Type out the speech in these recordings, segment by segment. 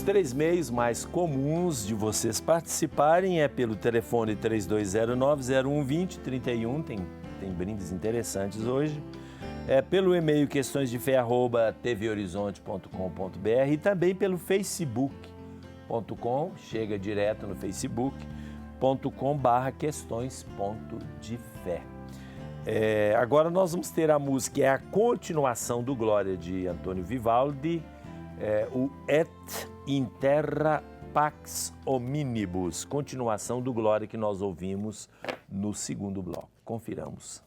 três meios mais comuns de vocês participarem é pelo telefone 3209-0120, 31, tem brindes interessantes hoje. Pelo e-mail questõesdefé@tvhorizonte.com.br e também pelo facebook.com, chega direto no facebook.com/questões.defé. Agora nós vamos ter a música, é a continuação do Glória de Antônio Vivaldi, o Et in terra pax hominibus, continuação do Glória que nós ouvimos no segundo bloco. Confiramos.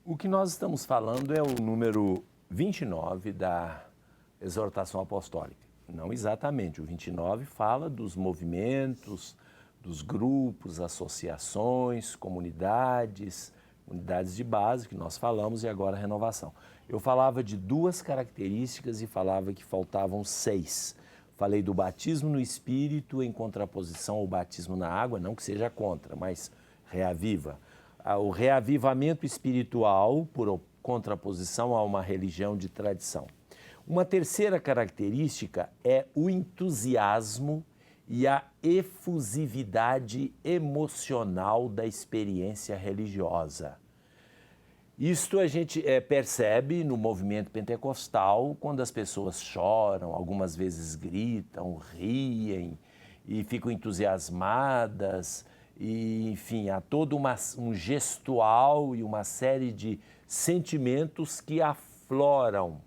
O que nós estamos falando é o número 29 da exortação apostólica. Não exatamente, o 29 fala dos movimentos, dos grupos, associações, comunidades de base que nós falamos e agora a renovação. Eu falava de duas características e falava que faltavam 6. Falei do batismo no Espírito em contraposição ao batismo na água, não que seja contra, mas reaviva. O reavivamento espiritual por contraposição a uma religião de tradição. Uma terceira característica é o entusiasmo e a efusividade emocional da experiência religiosa. Isto a gente percebe no movimento pentecostal, quando as pessoas choram, algumas vezes gritam, riem e ficam entusiasmadas. E, enfim, há todo um gestual e uma série de sentimentos que afloram.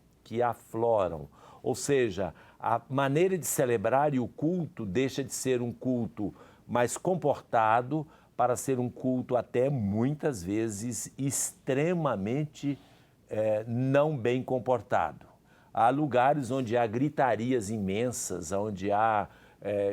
Ou seja, a maneira de celebrar e o culto deixa de ser um culto mais comportado para ser um culto até muitas vezes extremamente não bem comportado. Há lugares onde há gritarias imensas, onde há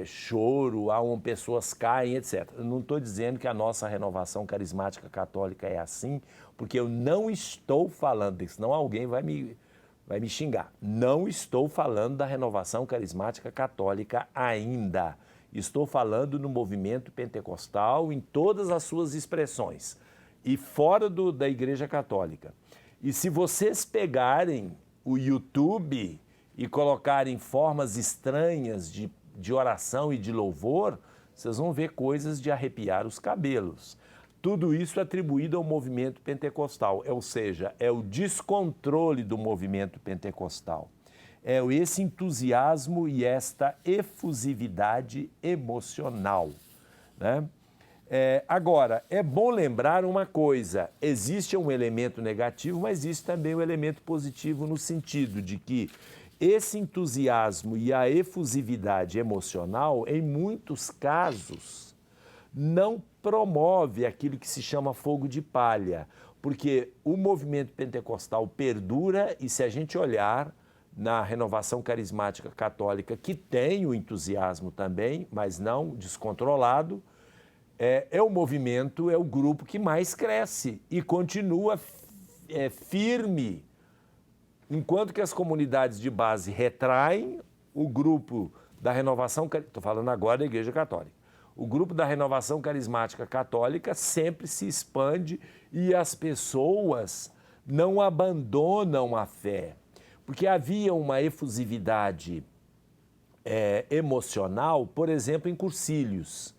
choro, onde pessoas caem, etc. Eu não estou dizendo que a nossa renovação carismática católica é assim, porque eu não estou falando, senão alguém vai me xingar. Não estou falando da renovação carismática católica ainda. Estou falando no movimento pentecostal em todas as suas expressões e fora da Igreja Católica. E se vocês pegarem o YouTube e colocarem formas estranhas de oração e de louvor, vocês vão ver coisas de arrepiar os cabelos. Tudo isso atribuído ao movimento pentecostal, ou seja, é o descontrole do movimento pentecostal. É esse entusiasmo e esta efusividade emocional, né? Agora, é bom lembrar uma coisa, existe um elemento negativo, mas existe também um elemento positivo no sentido de que esse entusiasmo e a efusividade emocional, em muitos casos, não promove aquilo que se chama fogo de palha, porque o movimento pentecostal perdura e se a gente olhar na renovação carismática católica, que tem o entusiasmo também, mas não descontrolado, o movimento, é o grupo que mais cresce e continua firme. Enquanto que as comunidades de base retraem, o grupo da renovação, estou falando agora da Igreja Católica, o grupo da renovação carismática católica sempre se expande e as pessoas não abandonam a fé. Porque havia uma efusividade emocional, por exemplo, em cursilhos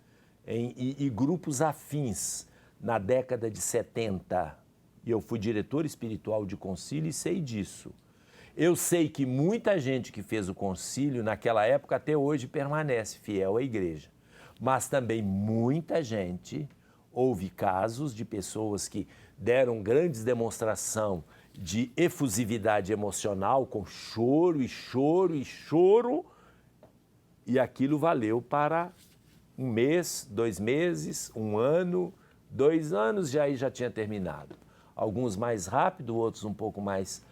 e grupos afins na década de 70. Eu fui diretor espiritual de concílio e sei disso. Eu sei que muita gente que fez o concílio naquela época até hoje permanece fiel à igreja. Mas também muita gente, houve casos de pessoas que deram grandes demonstração de efusividade emocional, com choro e choro e choro, e aquilo valeu para 1 mês, 2 meses, 1 ano, 2 anos, já tinha terminado. Alguns mais rápido, outros um pouco mais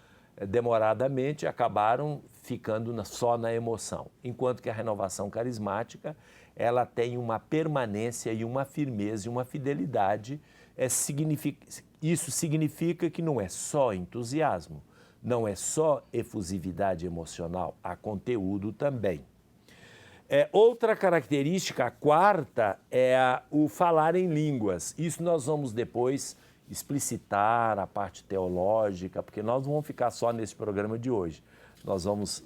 demoradamente, acabaram ficando só na emoção. Enquanto que a renovação carismática, ela tem uma permanência e uma firmeza e uma fidelidade. Isso significa que não é só entusiasmo, não é só efusividade emocional, há conteúdo também. Outra característica, a quarta, é o falar em línguas. Isso nós vamos depois explicitar a parte teológica, porque nós não vamos ficar só nesse programa de hoje. Nós vamos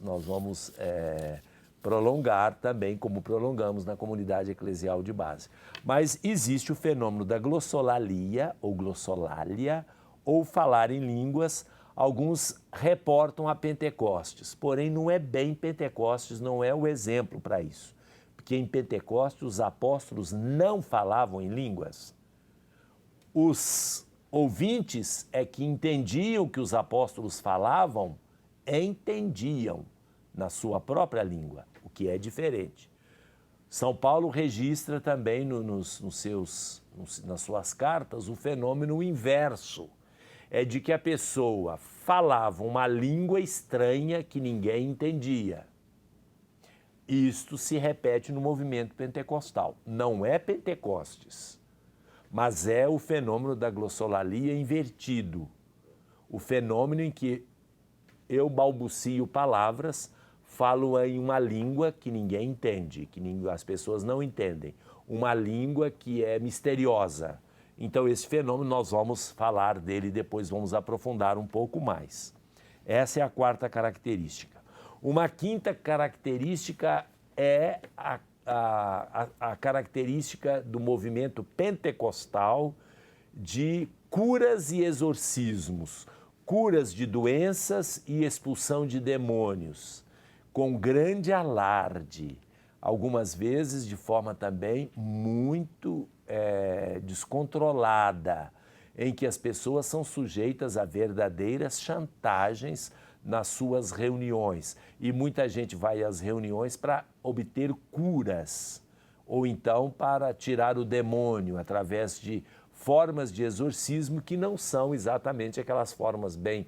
prolongar também, como prolongamos na comunidade eclesial de base. Mas existe o fenômeno da glossolalia, ou glossolalia, ou falar em línguas. Alguns reportam a Pentecostes, porém não é bem Pentecostes, não é o exemplo para isso. Porque em Pentecostes os apóstolos não falavam em línguas. Os ouvintes que entendiam o que os apóstolos falavam, entendiam na sua própria língua, o que é diferente. São Paulo registra também nas suas cartas o fenômeno inverso. É de que a pessoa falava uma língua estranha que ninguém entendia. Isto se repete no movimento pentecostal. Não é Pentecostes, mas é o fenômeno da glossolalia invertido. O fenômeno em que eu balbucio palavras, falo em uma língua que ninguém entende, que as pessoas não entendem. Uma língua que é misteriosa. Então, esse fenômeno nós vamos falar dele e depois vamos aprofundar um pouco mais. Essa é a quarta característica. Uma quinta característica é a característica do movimento pentecostal de curas e exorcismos, curas de doenças e expulsão de demônios, com grande alarde, algumas vezes de forma também muito descontrolada, em que as pessoas são sujeitas a verdadeiras chantagens nas suas reuniões. E muita gente vai às reuniões para obter curas, ou então para tirar o demônio através de formas de exorcismo que não são exatamente aquelas formas bem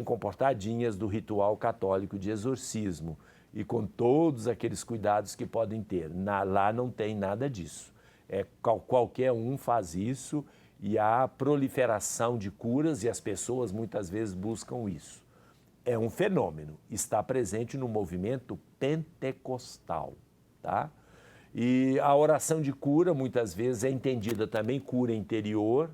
comportadinhas do ritual católico de exorcismo, e com todos aqueles cuidados que podem ter. Lá não tem nada disso. Qualquer um faz isso, e há proliferação de curas, e as pessoas muitas vezes buscam isso. É um fenômeno, está presente no movimento pentecostal, tá? E a oração de cura muitas vezes é entendida também cura interior,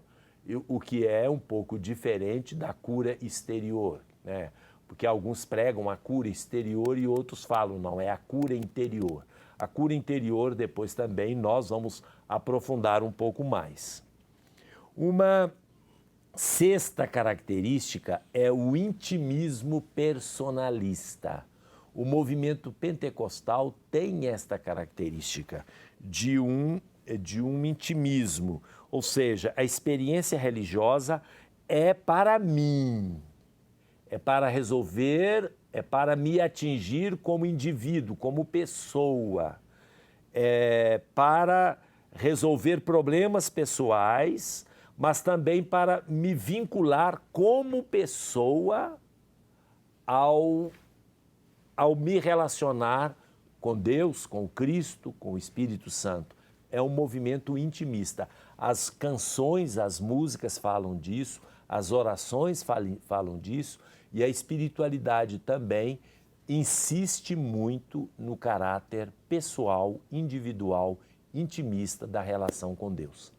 o que é um pouco diferente da cura exterior, né? Porque alguns pregam a cura exterior e outros falam, não, é a cura interior. A cura interior depois também nós vamos aprofundar um pouco mais. Uma sexta característica é o intimismo personalista. O movimento pentecostal tem esta característica de um intimismo, ou seja, a experiência religiosa é para mim, é para resolver, é para me atingir como indivíduo, como pessoa, é para resolver problemas pessoais, mas também para me vincular como pessoa ao me relacionar com Deus, com Cristo, com o Espírito Santo. É um movimento intimista. As canções, as músicas falam disso, as orações falam disso, e a espiritualidade também insiste muito no caráter pessoal, individual, intimista da relação com Deus.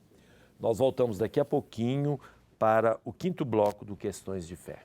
Nós voltamos daqui a pouquinho para o quinto bloco do Questões de Fé.